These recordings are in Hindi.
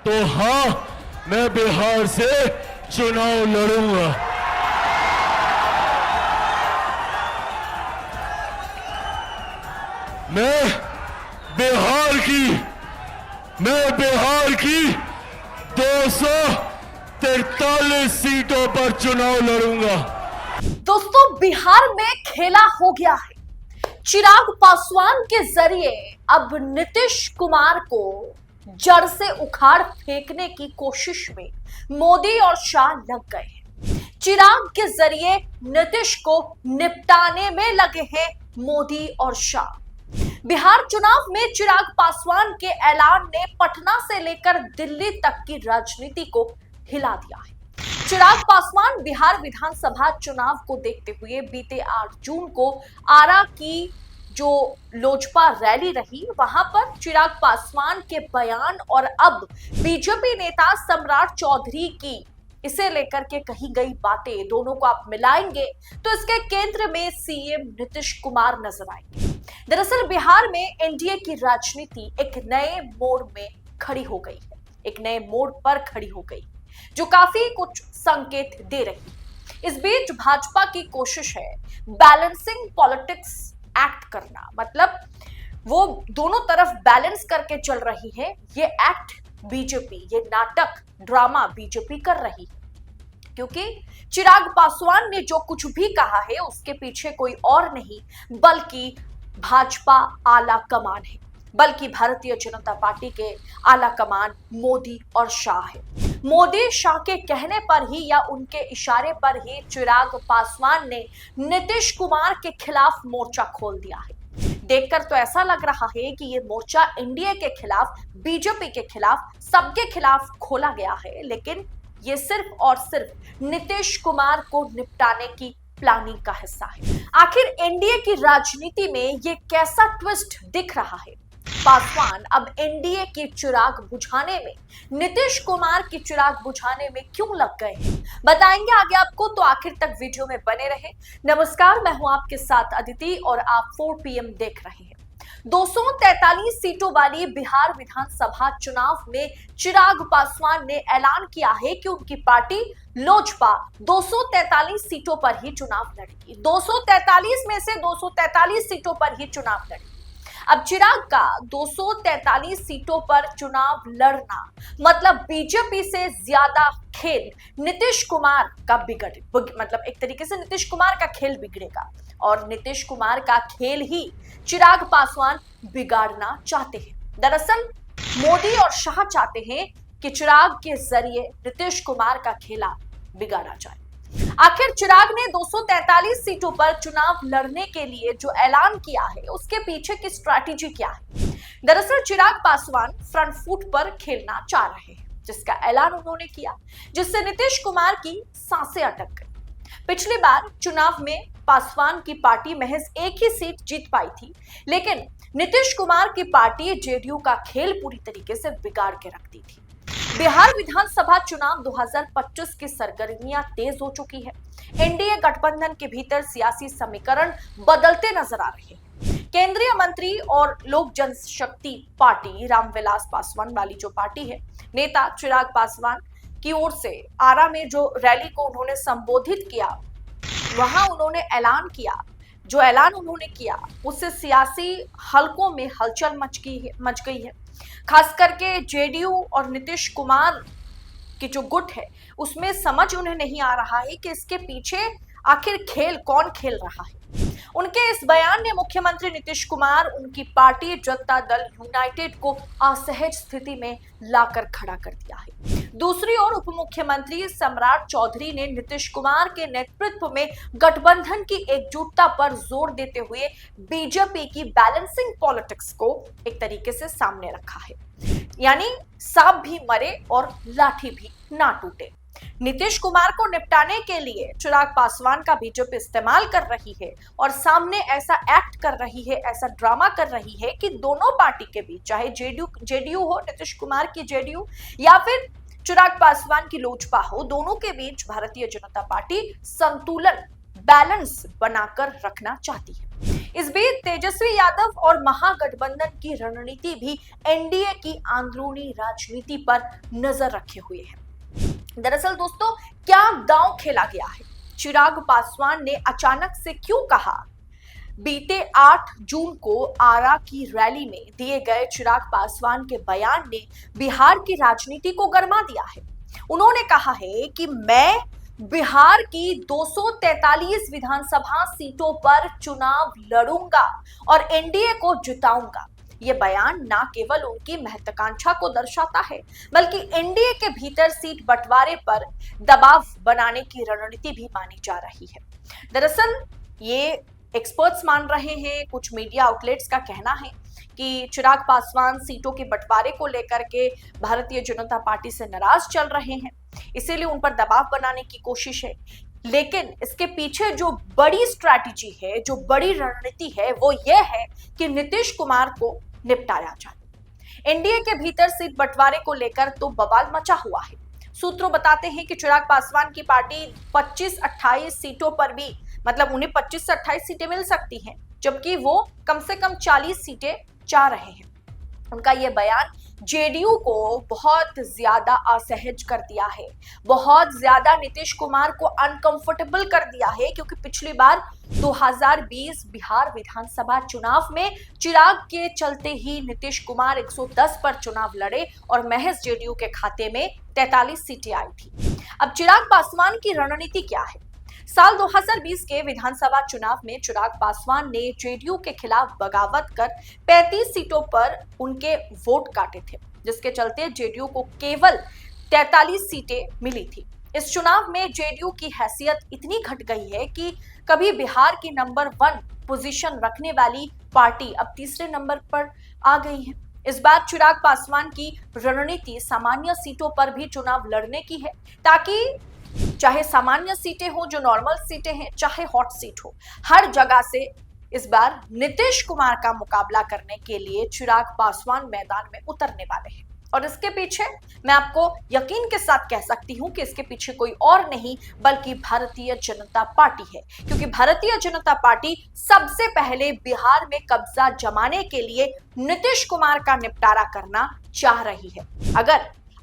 तो हाँ, मैं बिहार से चुनाव लड़ूंगा। मैं बिहार की 243 सीटों पर चुनाव लड़ूंगा। दोस्तों, बिहार में खेला हो गया है। चिराग पासवान के जरिए अब नीतीश कुमार को जड़ से उखाड़ फेंकने की कोशिश में मोदी और शाह लग गए हैं। चिराग के जरिए नीतीश को निपटाने में लगे हैं मोदी और शाह। बिहार चुनाव में चिराग पासवान के ऐलान ने पटना से लेकर दिल्ली तक की राजनीति को हिला दिया है। चिराग पासवान बिहार विधानसभा चुनाव को देखते हुए बीते 8 जून को आरा की जो लोजपा रैली रही, वहां पर चिराग पासवान के बयान और अब बीजेपी नेता सम्राट चौधरी की इसे लेकर के कही गई बातें, दोनों को आप मिलाएंगे तो इसके केंद्र में सीएम नीतीश कुमार नजर आएंगे। दरअसल बिहार में एनडीए की राजनीति एक नए मोड़ में खड़ी हो गई है, एक नए मोड़ पर खड़ी हो गई, जो काफी कुछ संकेत दे रही है। इस बीच भाजपा की कोशिश है बैलेंसिंग पॉलिटिक्स एक्ट करना, मतलब वो दोनों तरफ बैलेंस करके चल रही है। ये एक्ट बीजेपी, ये नाटक ड्रामा बीजेपी कर रही है, क्योंकि चिराग पासवान ने जो कुछ भी कहा है उसके पीछे कोई और नहीं बल्कि भाजपा आला कमान है, बल्कि भारतीय जनता पार्टी के आला कमान मोदी और शाह है। मोदी शाह के कहने पर ही या उनके इशारे पर ही चिराग पासवान ने नीतीश कुमार के खिलाफ मोर्चा खोल दिया है। देखकर तो ऐसा लग रहा है कि ये मोर्चा एनडीए के खिलाफ, बीजेपी के खिलाफ, सबके खिलाफ खोला गया है, लेकिन ये सिर्फ और सिर्फ नीतीश कुमार को निपटाने की प्लानिंग का हिस्सा है। आखिर एनडीए की राजनीति में ये कैसा ट्विस्ट दिख रहा है? पासवान अब एनडीए की चिराग बुझाने में, नीतीश कुमार की चिराग बुझाने में क्यों लग गए हैं, बताएंगे आगे आपको, तो आखिर तक वीडियो में बने रहे। नमस्कार, मैं हूं आपके साथ अदिति और आप 4 PM देख रहे हैं। 243 सीटों वाली बिहार विधानसभा चुनाव में चिराग पासवान ने ऐलान किया है कि उनकी पार्टी लोजपा 243 सीटों पर ही चुनाव लड़ेगी। 243 में से 243 सीटों पर ही चुनाव लड़ेगी। अब चिराग का 243 सीटों पर चुनाव लड़ना मतलब बीजेपी से ज्यादा खेल नीतीश कुमार का मतलब एक तरीके से नीतीश कुमार का खेल बिगड़ेगा और नीतीश कुमार का खेल ही चिराग पासवान बिगाड़ना चाहते हैं। दरअसल मोदी और शाह चाहते हैं कि चिराग के जरिए नीतीश कुमार का खेला बिगाड़ा जाए। आखिर चिराग ने 243 सीटों पर चुनाव लड़ने के लिए जो ऐलान किया है उसके पीछे की स्ट्रैटेजी क्या है? दरअसल चिराग पासवान फ्रंट फुट पर खेलना चाह रहे हैं, जिसका ऐलान उन्होंने किया, जिससे नीतीश कुमार की सांसें अटक गई। पिछली बार चुनाव में पासवान की पार्टी महज एक ही सीट जीत पाई थी, लेकिन नीतीश कुमार की पार्टी जेडीयू का खेल पूरी तरीके से बिगाड़ के रख दी थी। बिहार विधानसभा चुनाव 2025 की सरगर्मियां तेज हो चुकी है। एनडीए गठबंधन के भीतर सियासी समीकरण बदलते नजर आ रहे हैं। केंद्रीय मंत्री और लोक जनशक्ति पार्टी रामविलास पासवान वाली जो पार्टी है, नेता चिराग पासवान की ओर से आरा में जो रैली को उन्होंने संबोधित किया, वहां उन्होंने ऐलान किया, जो ऐलान उन्होंने किया उससे सियासी हलकों में हलचल मच गई है। खास करके जेडीयू और नीतीश कुमार की जो गुट है उसमें समझ उन्हें नहीं आ रहा है कि इसके पीछे आखिर खेल कौन खेल रहा है। उनके इस बयान ने मुख्यमंत्री नीतीश कुमार, उनकी पार्टी जनता दल यूनाइटेड को असहज स्थिति में लाकर खड़ा कर दिया है। दूसरी ओर उप मुख्यमंत्री सम्राट चौधरी ने नीतीश कुमार के नेतृत्व में गठबंधन की एकजुटता पर जोर देते हुए बीजेपी की बैलेंसिंग पॉलिटिक्स को एक तरीके से सामने रखा है, यानी सांप भी मरे और लाठी भी ना टूटे। नीतीश कुमार को निपटाने के लिए चिराग पासवान का बीजेपी इस्तेमाल कर रही है और सामने ऐसा एक्ट कर रही है, ऐसा ड्रामा कर रही है कि दोनों पार्टी के बीच, चाहे जेडीयू हो, नीतीश कुमार की जेडीयू या फिर चिराग पासवान की लोजपा हो, दोनों के बीच भारतीय जनता पार्टी संतुलन, बैलेंस बनाकर रखना चाहती है। इस बीच तेजस्वी यादव और महागठबंधन की रणनीति भी एनडीए की अंदरूनी राजनीति पर नजर रखे हुए है। दरअसल दोस्तों, क्या दांव खेला गया है? चिराग पासवान ने अचानक से क्यों कहा? बीते 8 जून को आरा की रैली में दिए गए चिराग पासवान के बयान ने बिहार की राजनीति को गरमा दिया है। उन्होंने कहा है कि मैं बिहार की 243 विधानसभा सीटों पर चुनाव लड़ूंगा और एनडीए को जिताऊंगा। ये बयान न केवल उनकी महत्वाकांक्षा को दर्शाता है, बल्कि एनडीए के भीतर सीट बंटवारे पर दबाव बनाने की रणनीति भी मानी जा रही है। दरअसल ये एक्सपर्ट्स मान रहे हैं, कुछ मीडिया आउटलेट्स का कहना है कि चिराग पासवान सीटों के बंटवारे को लेकर के भारतीय जनता पार्टी से नाराज चल रहे हैं, इसीलिए उन पर दबाव बनाने की कोशिश है। लेकिन इसके पीछे जो बड़ी स्ट्रैटेजी है, जो बड़ी रणनीति है, वो ये है कि नीतीश कुमार को निपटाया जाए। एनडीए के भीतर सीट बंटवारे को लेकर तो बवाल मचा हुआ है। सूत्रों बताते हैं कि चिराग पासवान की पार्टी 25-28 सीटों पर भी, मतलब उन्हें 25 से 28 सीटें मिल सकती हैं, जबकि वो कम से कम 40 सीटें चाह रहे हैं। उनका यह बयान जेडीयू को बहुत ज्यादा असहज कर दिया है, बहुत ज्यादा नीतीश कुमार को अनकंफर्टेबल कर दिया है, क्योंकि पिछली बार 2020 बिहार विधानसभा चुनाव में चिराग के चलते ही नीतीश कुमार 110 पर चुनाव लड़े और महज जेडीयू के खाते में 43 सीटें आई थी। अब चिराग पासवान की रणनीति क्या है? साल 2020 के विधानसभा चुनाव में चिराग पासवान ने जेडीयू के खिलाफ बगावत कर 35 सीटों पर उनके वोट काटे थे, जिसके चलते जेडीयू को केवल 43 सीटें मिली थी। इस चुनाव में जेडीयू की हैसियत इतनी घट गई है कि कभी बिहार की नंबर 1 पोजीशन रखने वाली पार्टी अब तीसरे नंबर पर आ गई है। इस बार चिराग पासवान की रणनीति सामान्य सीटों पर भी चुनाव लड़ने की है, ताकि चाहे सामान्य सीटें हो, जो नॉर्मल सीटें हैं, चाहे हॉट सीट हो, हर जगह से इस बार नीतीश कुमार का मुकाबला करने के लिए चिराग पासवान मैदान में उतरने वाले हैं। और इसके पीछे मैं आपको यकीन के साथ कह सकती हूं कि इसके पीछे कोई और नहीं बल्कि भारतीय जनता पार्टी है, क्योंकि भारतीय जनता पार्टी सबसे पहले बिहार में कब्जा जमाने के लिए नीतीश कुमार का निपटारा करना चाह रही है।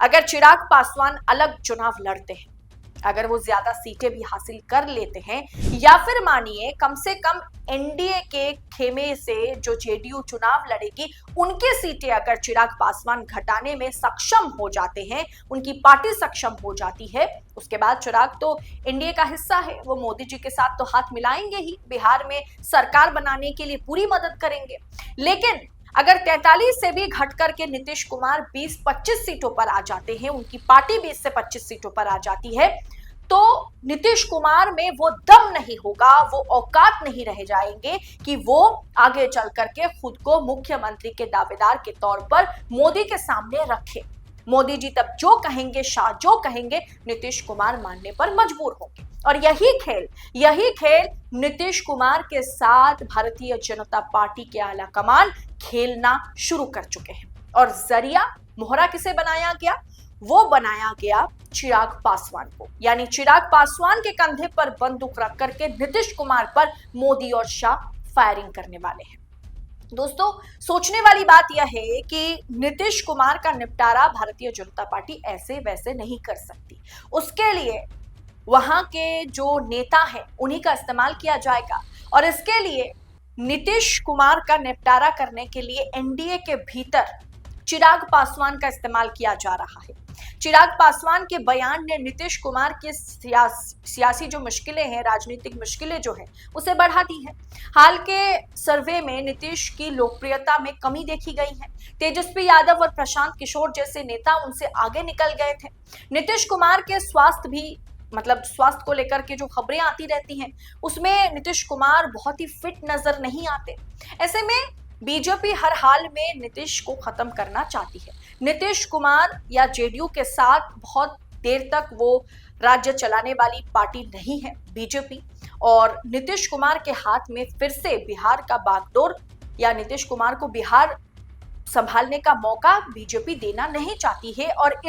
अगर चिराग पासवान अलग चुनाव लड़ते हैं, अगर वो ज्यादा सीटें भी हासिल कर लेते हैं, या फिर मानिए कम से कम एनडीए के खेमे से जो जेडीयू चुनाव लड़ेगी उनकी सीटें अगर चिराग पासवान घटाने में सक्षम हो जाते हैं, उनकी पार्टी सक्षम हो जाती है, उसके बाद चिराग तो एनडीए का हिस्सा है, वो मोदी जी के साथ तो हाथ मिलाएंगे ही, बिहार में सरकार बनाने के लिए पूरी मदद करेंगे। लेकिन अगर 43 से भी घट करके नीतीश कुमार 20-25 सीटों पर आ जाते हैं, उनकी पार्टी 20 से 25 सीटों पर आ जाती है, तो नीतीश कुमार में वो दम नहीं होगा, वो औकात नहीं रह जाएंगे कि वो आगे चल करके खुद को मुख्यमंत्री के दावेदार के तौर पर मोदी के सामने रखे। मोदी जी तब जो कहेंगे, शाह जो कहेंगे, नीतीश कुमार मानने पर मजबूर होंगे। और यही खेल नीतीश कुमार के साथ भारतीय जनता पार्टी के आला कमान खेलना शुरू कर चुके हैं। और जरिया मोहरा किसे बनाया गया? वो बनाया गया चिराग पासवान को, यानी चिराग पासवान के कंधे पर बंदूक रख करके नीतीश कुमार पर मोदी और शाह फायरिंग करने वाले हैं। दोस्तों, सोचने वाली बात यह है कि नीतीश कुमार का निपटारा भारतीय जनता पार्टी ऐसे वैसे नहीं कर सकती। उसके लिए वहां के जो नेता हैं उन्हीं का इस्तेमाल किया जाएगा, और इसके लिए नीतीश कुमार का निपटारा करने के लिए एनडीए के भीतर चिराग पासवान का इस्तेमाल किया जा रहा है। चिराग पासवान के बयान ने नीतीश कुमार की सियासी जो मुश्किलें हैं, राजनीतिक मुश्किलें जो हैं, उसे बढ़ा दी है। हाल के सर्वे में नीतीश की लोकप्रियता में कमी देखी गई है। तेजस्वी यादव और प्रशांत किशोर जैसे नेता उनसे आगे निकल गए थे। नीतीश कुमार के स्वास्थ्य को लेकर के जो खबरें आती रहती हैं, उसमें नीतीश कुमार बहुत ही फिट नजर नहीं आते। ऐसे में बीजेपी हर हाल में नीतीश को खत्म करना चाहती है। नीतीश कुमार या जेडीयू के साथ बहुत देर तक वो राज्य चलाने वाली पार्टी नहीं है बीजेपी, और नीतीश कुमार के हाथ में फिर से बिहार का बागडोर या नीतीश कुमार को बिहार संभालने का मौका बीजेपी देना नहीं चाहती है। और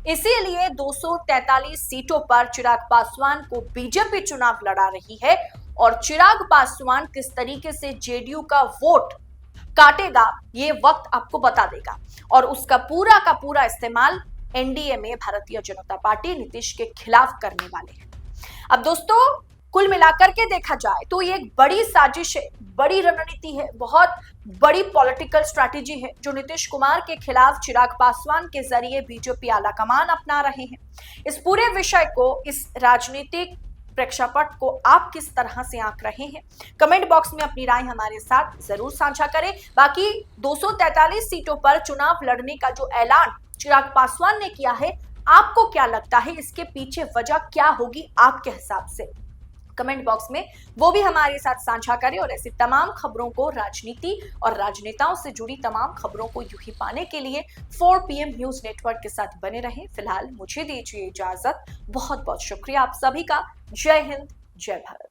इसीलिए 243 सीटों पर चिराग पासवान को बीजेपी चुनाव लड़ा रही है, और चिराग पासवान किस तरीके से जेडीयू का वोट काटेगा ये वक्त आपको बता देगा और उसका का पूरा इस्तेमाल एनडीए में भारतीय जनता पार्टी नीतीश के खिलाफ करने वाले हैं। अब दोस्तों कुल मिलाकर के देखा जाए तो ये एक बड़ी साजिश है, बड़ी रणनीति है, बहुत बड़ी पॉलिटिकल स्ट्रैटेजी है जो नीतीश कुमार के खिलाफ चिराग पासवान के जरिए बीजेपी आलाकमान अपना रहे हैं। इस पूरे विषय को, इस राजनीतिक प्रेक्षापट को आप किस तरह से आंक रहे हैं? कमेंट बॉक्स में अपनी राय हमारे साथ जरूर साझा करें। बाकी 243 सीटों पर चुनाव लड़ने का जो ऐलान चिराग पासवान ने किया है, आपको क्या लगता है इसके पीछे वजह क्या होगी आपके हिसाब से? कमेंट बॉक्स में वो भी हमारे साथ साझा करें और ऐसी तमाम खबरों को, राजनीति और राजनेताओं से जुड़ी तमाम खबरों को यूं ही पाने के लिए 4 PM न्यूज नेटवर्क के साथ बने रहें। फिलहाल मुझे दीजिए इजाजत। बहुत बहुत शुक्रिया आप सभी का। जय हिंद, जय भारत।